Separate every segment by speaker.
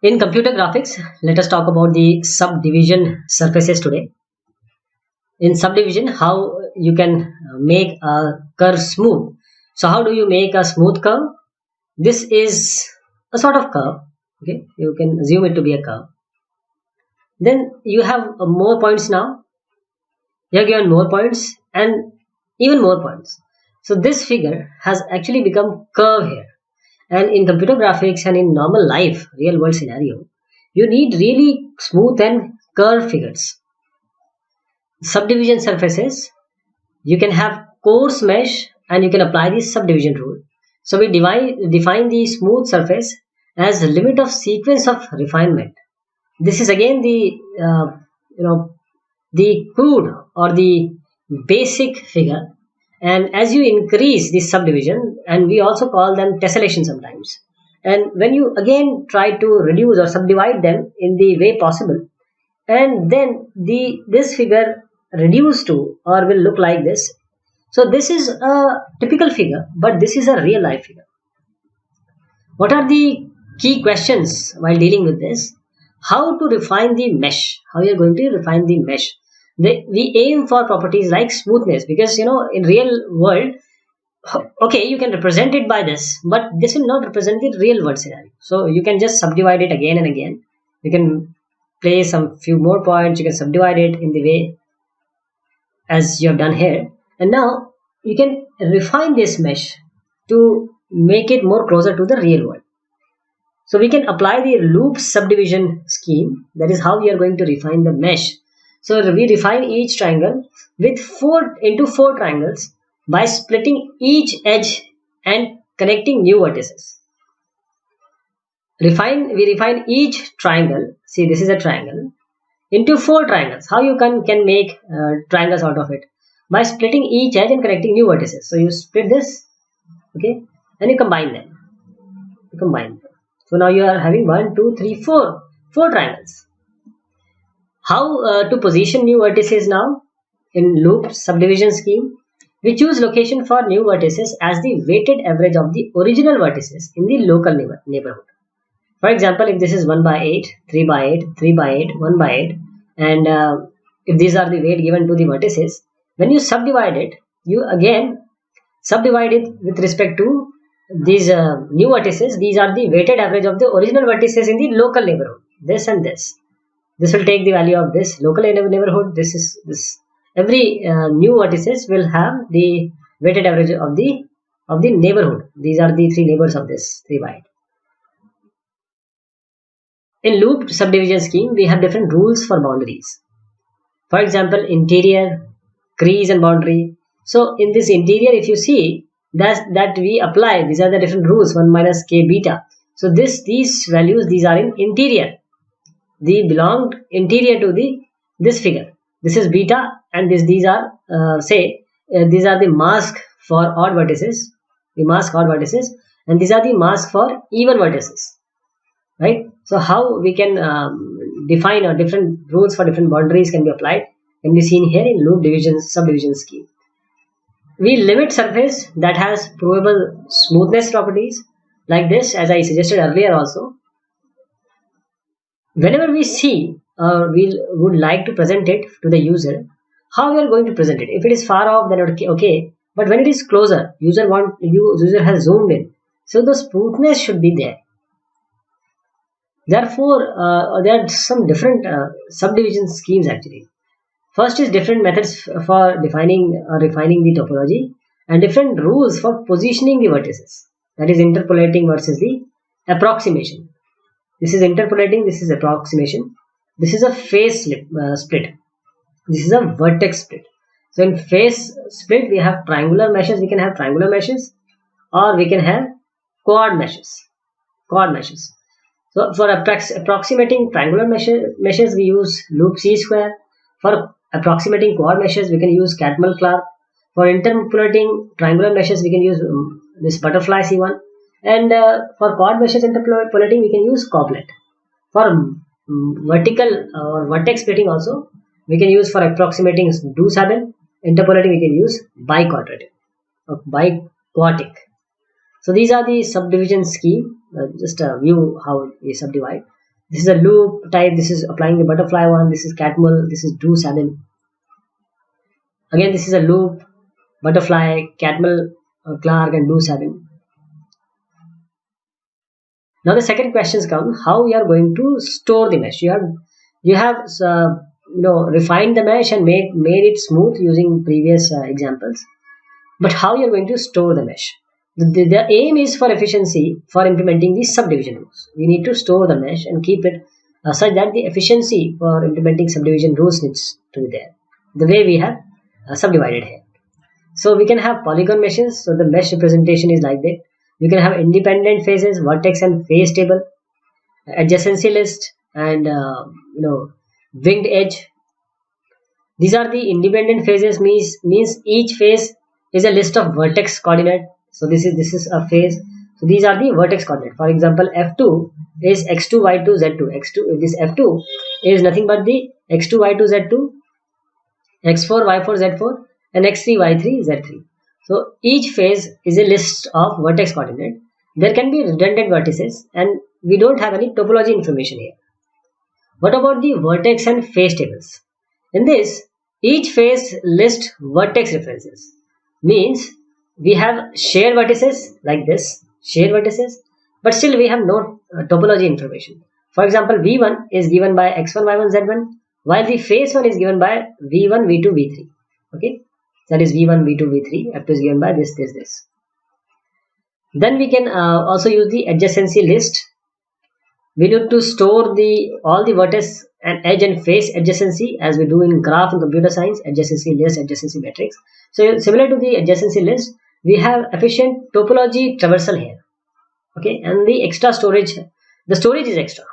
Speaker 1: In computer graphics, let us talk about the subdivision surfaces today. In subdivision, how you can make a curve smooth. So how do you make a smooth curve? This is a sort of curve. Okay, you can assume it to be a curve. Then you have more points now. You are given more points and even more points. So this figure has actually become curve here. And in computer graphics and in normal life, real world scenario, you need really smooth and curved figures. Subdivision surfaces, you can have coarse mesh and you can apply the subdivision rule. So we define the smooth surface as the limit of sequence of refinement. This is again the the crude or the basic figure, and as you increase this subdivision, and we also call them tessellation sometimes, and when you again try to reduce or subdivide them in the way possible, and then this figure reduced to or will look like this. So this is a typical figure, but this is a real life figure. What are the key questions while dealing with this? How to refine the mesh? How you are going to refine the mesh? We aim for properties like smoothness, because in real world, okay, you can represent it by this, but this will not represent the real world scenario. So you can just subdivide it again and again. You can place some few more points. You can subdivide it in the way as you have done here, and now you can refine this mesh to make it more closer to the real world. So we can apply the loop subdivision scheme. That is how we are going to refine the mesh. So we refine each triangle with four triangles by splitting each edge and connecting new vertices. We refine each triangle. See, this is a triangle into four triangles. How you can make triangles out of it? By splitting each edge and connecting new vertices. So you split this, okay, and you combine them. So now you are having 1, 2, 3, 4 triangles. How to position new vertices now in loop subdivision scheme? We choose location for new vertices as the weighted average of the original vertices in the local neighborhood. For example, if this is 1 by 8, 3 by 8, 3 by 8, 1 by 8, and if these are the weight given to the vertices, when you subdivide it, you again subdivide it with respect to these new vertices. These are the weighted average of the original vertices in the local neighborhood. This and this. This will take the value of this local neighborhood. This is this. Every new vertices will have the weighted average of the neighborhood. These are the three neighbors of this 3 by 8. In looped subdivision scheme, we have different rules for boundaries. For example, interior, crease and boundary. So in this interior, if you see that we apply, these are the different rules, 1 minus k beta. So these values, these are in interior. They belong interior to this figure. This is beta, and these are these are the mask for odd vertices, and these are the mask for even vertices, right? So how we can define different rules for different boundaries can be applied, can be seen here in loop subdivision scheme. We limit surface that has provable smoothness properties, like this, as I suggested earlier also. Whenever we see we would like to present it to the user, how we are going to present it? If it is far off, then okay, but when it is closer, user has zoomed in, so the smoothness should be there. Therefore, there are some different subdivision schemes actually. First is different methods for defining or refining the topology, and different rules for positioning the vertices. That is interpolating versus the approximation. This is interpolating, this is approximation. This is a phase split. This is a vertex split. So in phase split, we have triangular meshes. We can have triangular meshes, or we can have quad meshes. So for approximating triangular meshes, we use loop C square. For approximating quad meshes, we can use Catmull-Clark. For interpolating triangular meshes, we can use this butterfly C1. And for quad meshes interpolating, we can use Coblet. For vertical or vertex splitting also, we can use for approximating Do-Sabin. Interpolating, we can use biquadratic or biquatic. So these are the subdivision scheme. Just a view how we subdivide. This is a loop type. This is applying the butterfly one. This is Catmull. This is do Sabin. Again, this is a loop, butterfly, Catmull, Clark, and do Sabin. Now the second questions come: how we are going to store the mesh? You have refined the mesh and made it smooth using previous examples. But how you are going to store the mesh? The aim is for efficiency for implementing the subdivision rules. We need to store the mesh and keep it such that the efficiency for implementing subdivision rules needs to be there. The way we have subdivided here. So we can have polygon meshes. So the mesh representation is like that. We can have independent phases, vertex and phase table, adjacency list, and winged edge. These are the independent phases. Means each phase is a list of vertex coordinate. So this is a phase. So these are the vertex coordinate. For example, F2 is x2, y2, z2. X2 this F2 is nothing but the x2, y2, z2, x4, y4, z4, and x3, y3, z3. So each phase is a list of vertex coordinate. There can be redundant vertices, and we don't have any topology information here. What about the vertex and phase tables? In this, each phase lists vertex references. Means we have shared vertices like this, shared vertices, but still we have no topology information. For example, V1 is given by x1, y1, z1, while the phase 1 is given by v1, v2, v3. Okay, that is v1, v2, v3. F2 is given by this. Then we can also use the adjacency list. We need to store all the vertex and edge and face adjacency as we do in graph and computer science, adjacency list, adjacency matrix. So similar to the adjacency list, we have efficient topology traversal here. Okay, and the extra storage, the storage is extra.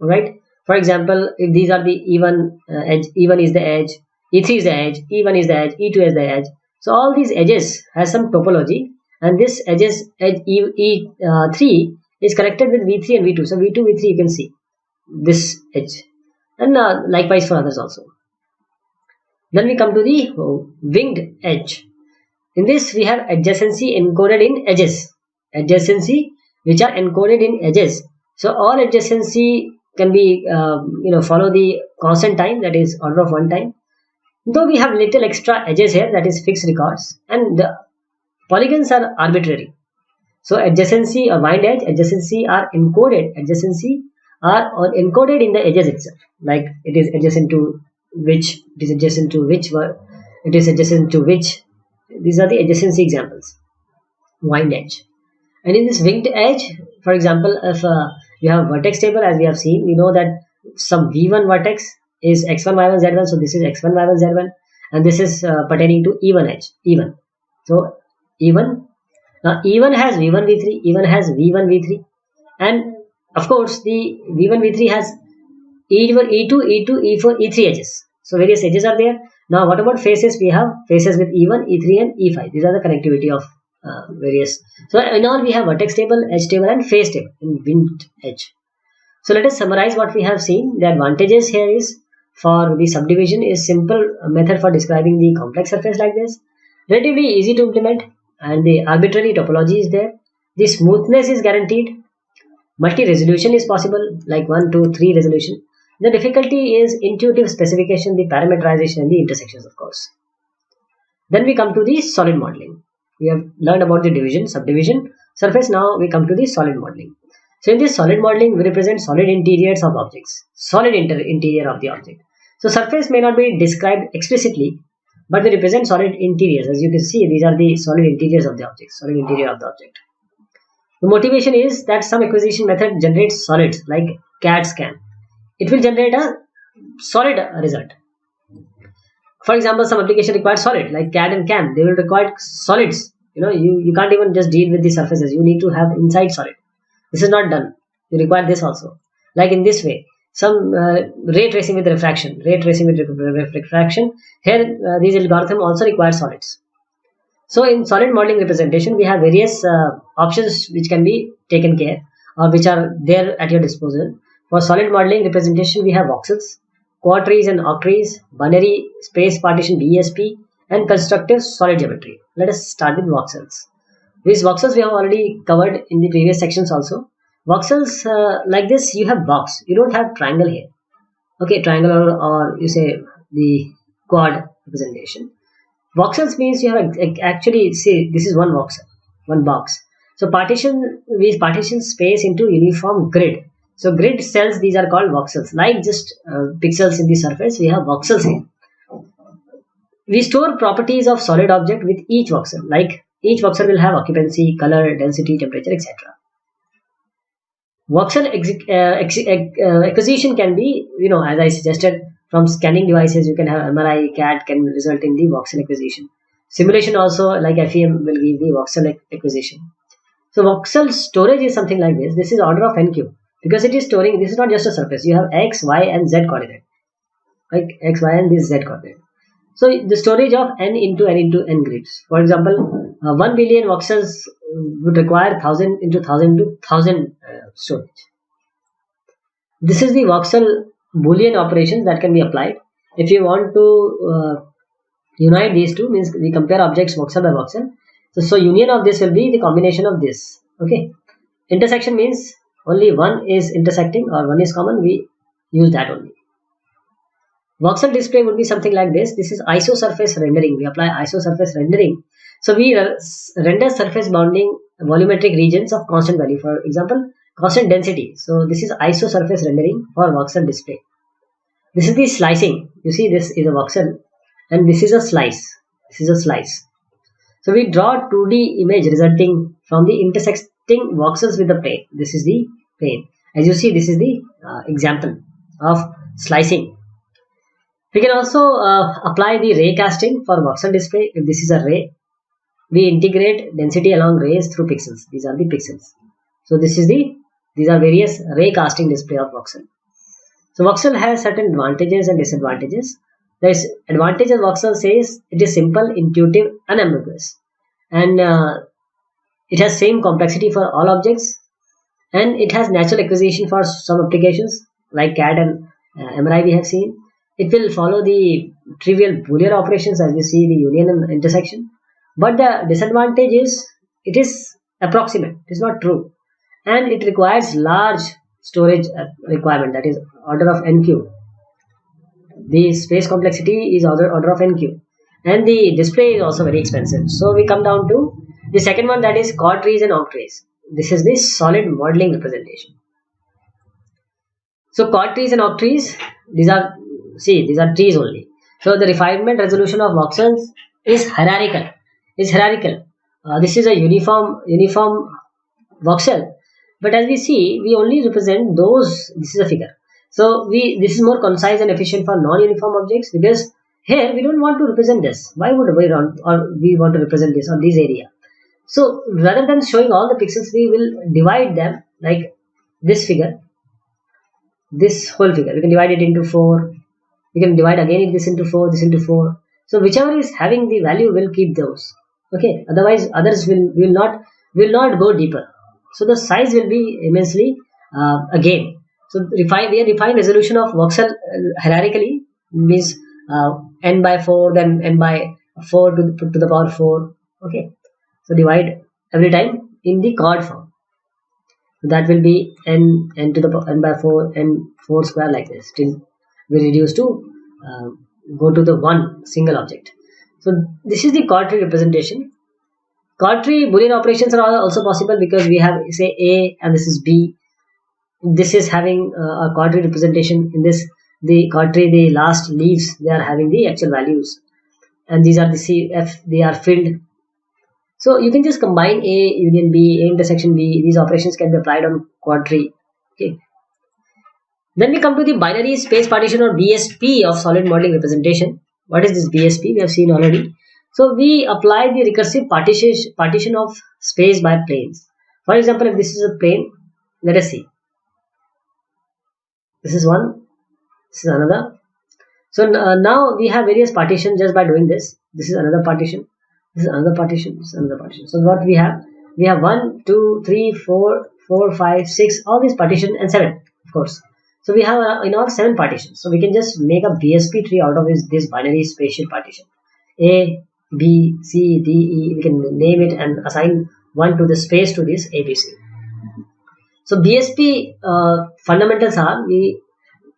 Speaker 1: Alright. For example, if these are the E1 edge, E1 is the edge, E3 is the edge, E1 is the edge, E2 is the edge. So all these edges has some topology, and this edge E3 is connected with V3 and V2. So V2, V3 you can see this edge, and likewise for others also. Then we come to the winged edge. In this we have adjacency encoded in edges. Adjacency which are encoded in edges. So all adjacency can be follow the constant time, that is order of one time. Though we have little extra edges here, that is fixed records, and the polygons are arbitrary. So adjacency or wind edge, adjacency are encoded. Adjacency are encoded in the edges itself. Like it is adjacent to which, it is adjacent to which, it is adjacent to which. These are the adjacency examples. Wind edge. And in this winged edge, for example, if you have vertex table, as we have seen, we know that some V1 vertex is x1, y1, z1. So this is x1, y1, z1, and this is pertaining to E1 edge, E1. So E1. Now E1 has V1, V3, E1 has V1, V3, and of course the V1, V3 has E1, E2, E2, E4, E3 edges. So various edges are there. Now what about faces? We have faces with E1, E3, and E5. These are the connectivity of various. So in all we have vertex table, edge table, and phase table in winged edge. So let us summarize what we have seen. The advantages here is for the subdivision is simple method for describing the complex surface like this. Relatively easy to implement, and the arbitrary topology is there. The smoothness is guaranteed. Multi-resolution is possible, like 1, 2, 3 resolution. The difficulty is intuitive specification, the parameterization, and the intersections, of course. Then we come to the solid modeling. We have learned about the division, subdivision, surface. Now we come to the solid modeling. So in this solid modeling, we represent solid interiors of objects, solid interior of the object. So surface may not be described explicitly, but we represent solid interiors. As you can see, these are the solid interiors of the object, solid interior of the object. The motivation is that some acquisition method generates solids like CAD scan. It will generate a solid result. For example, some application requires solid like CAD and CAM. They will require solids. You can't even just deal with the surfaces. You need to have inside solid. This is not done. You require this also. Like in this way, some ray tracing with refraction. Ray tracing with refraction. Here, these algorithm also require solids. So in solid modeling representation, we have various options which can be taken care or which are there at your disposal. For solid modeling representation, we have voxels, quadtrees and octrees, binary space partition BSP, and constructive solid geometry. Let us start with voxels. These voxels we have already covered in the previous sections also. Voxels like this, you have box. You don't have triangle here. Okay, triangle or you say the quad representation. Voxels means you have actually, see, this is one voxel, one box. So we partition space into uniform grid. So grid cells, these are called voxels. Like just pixels in the surface, we have voxels here. We store properties of solid object with each voxel. Like each voxel will have occupancy, color, density, temperature, etc. Voxel acquisition can be, as I suggested, from scanning devices, you can have MRI, CAD can result in the voxel acquisition. Simulation also, like FEM, will give the voxel acquisition. So voxel storage is something like this. This is order of n cube because it is storing. This is not just a surface. You have x, y, and z coordinate, like x, y, and this z coordinate. So the storage of n into n grids. For example, 1 billion voxels would require 1000 into 1000 into 1000 storage. This is the voxel Boolean operations that can be applied. If you want to unite these two, means we compare objects voxel by voxel. So union of this will be the combination of this. Okay. Intersection means only one is intersecting or one is common. We use that only. Voxel display would be something like this. This is isosurface rendering. We apply isosurface rendering. So we render surface bounding volumetric regions of constant value. For example, constant density. So this is isosurface rendering for voxel display. This is the slicing. You see, this is a voxel and this is a slice. This is a slice. So we draw 2D image resulting from the intersecting voxels with the plane. This is the plane. As you see, this is the example of slicing. We can also apply the ray casting for voxel display. If this is a ray, we integrate density along rays through pixels. These are the pixels. So these are various ray casting display of voxel. So voxel has certain advantages and disadvantages. The advantage of voxel says it is simple, intuitive, unambiguous, and it has same complexity for all objects, and it has natural acquisition for some applications like CAD and MRI we have seen. It will follow the trivial Boolean operations as we see the union and intersection. But the disadvantage is it is approximate. It is not true. And it requires large storage requirement, that is order of n cube. The space complexity is order of n cube. And the display is also very expensive. So we come down to the second one, that is chord trees and octrees. This is the solid modeling representation. So chord trees and octrees, these are trees only. So the refinement resolution of voxels is hierarchical. This is a uniform voxel, but as we see, we only represent those. This is a figure. So this is more concise and efficient for non-uniform objects, because here we don't want to represent this. Why would we want to represent this on this area? So rather than showing all the pixels, we will divide them like this figure. This whole figure, we can divide it into 4. We can divide again this into 4, this into 4. So whichever is having the value will keep those. Okay. Otherwise, others will not go deeper. So the size will be immensely again. So we refine resolution of voxel hierarchically, means n by 4, then n by 4 to the power 4. Okay. So divide every time in the chord form. That will be n to the n by 4, n 4 square, like this, till we reduce to go to the one single object. So this is the chord tree representation. Chord tree Boolean operations are also possible because we have, say, A and this is B. This is having a chord tree representation. In this, the chord tree, the last leaves, they are having the actual values, and these are the C, F, they are filled. So you can just combine A union B, A intersection B. These operations can be applied on chord tree. Okay. Then we come to the binary space partition, or BSP, of solid modeling representation. What is this BSP? We have seen already. So we apply the recursive partition of space by planes. For example, if this is a plane, let us see. This is one. This is another. So now we have various partitions just by doing this. This is another partition. This is another partition. This is another partition. So what we have 1, 2, 3, 4, 5, 6. All these partition, and 7, of course. So we have in all 7 partitions. So we can just make a BSP tree out of this binary spatial partition. A, B, C, D, E. We can name it and assign one to the space to this ABC. So BSP fundamentals are,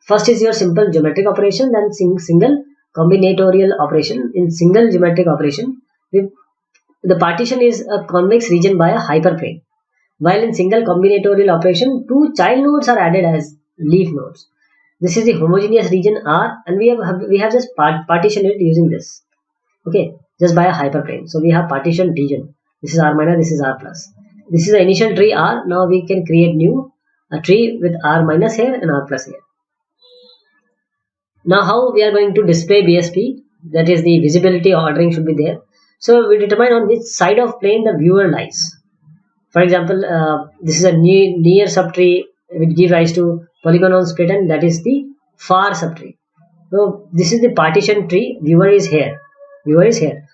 Speaker 1: first is your simple geometric operation, then single combinatorial operation. In single geometric operation, the partition is a convex region by a hyperplane, while in single combinatorial operation, two child nodes are added as leaf nodes. This is the homogeneous region R, and we have just partitioned it using this. Okay, just by a hyperplane. So we have partitioned region. This is R minus, this is R plus. This is the initial tree R. Now we can create new a tree with R minus here and R plus here. Now how we are going to display BSP, that is the visibility ordering should be there. So we determine on which side of plane the viewer lies. For example, this is a near subtree which gives rise to polygon on split, and that is the far subtree. So this is the partition tree. Viewer is here. Viewer is here.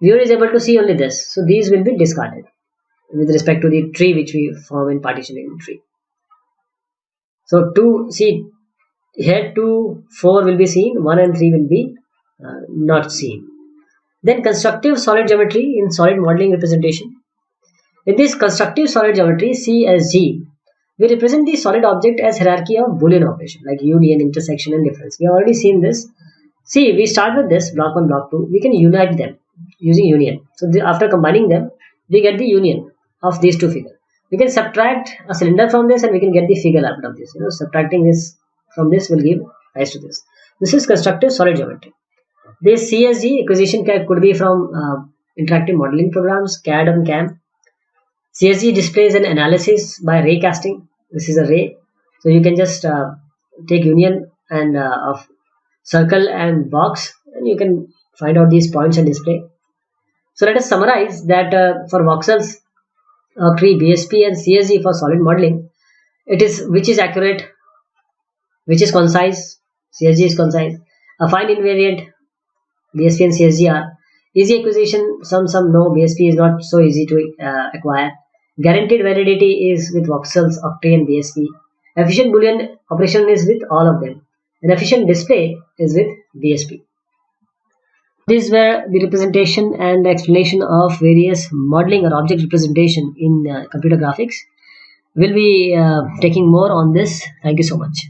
Speaker 1: Viewer is able to see only this. So these will be discarded with respect to the tree which we form in partitioning tree. So 2, see here 2, 4 will be seen, 1 and 3 will be not seen. Then constructive solid geometry in solid modeling representation. In this constructive solid geometry, C as G, we represent the solid object as hierarchy of Boolean operation like union, intersection and difference. We have already seen this. See, we start with this block 1, block 2. We can unite them using union. So after combining them, we get the union of these two figures. We can subtract a cylinder from this and we can get the figure out of this. Subtracting this from this will give rise to this. This is constructive solid geometry. This CSG acquisition could be from interactive modeling programs, CAD and CAM. CSG displays an analysis by ray casting. This is a ray. So you can just take union and of circle and box, and you can find out these points and display. So let us summarize that for voxels, tree, BSP and CSG for solid modeling, it is which is accurate, which is concise. CSG is concise. A fine invariant, BSP and CSG are easy acquisition. Some no. BSP is not so easy to acquire. Guaranteed validity is with voxels, octree and BSP. Efficient Boolean operation is with all of them. And efficient display is with BSP. These were the representation and explanation of various modeling or object representation in computer graphics. We'll be taking more on this. Thank you so much.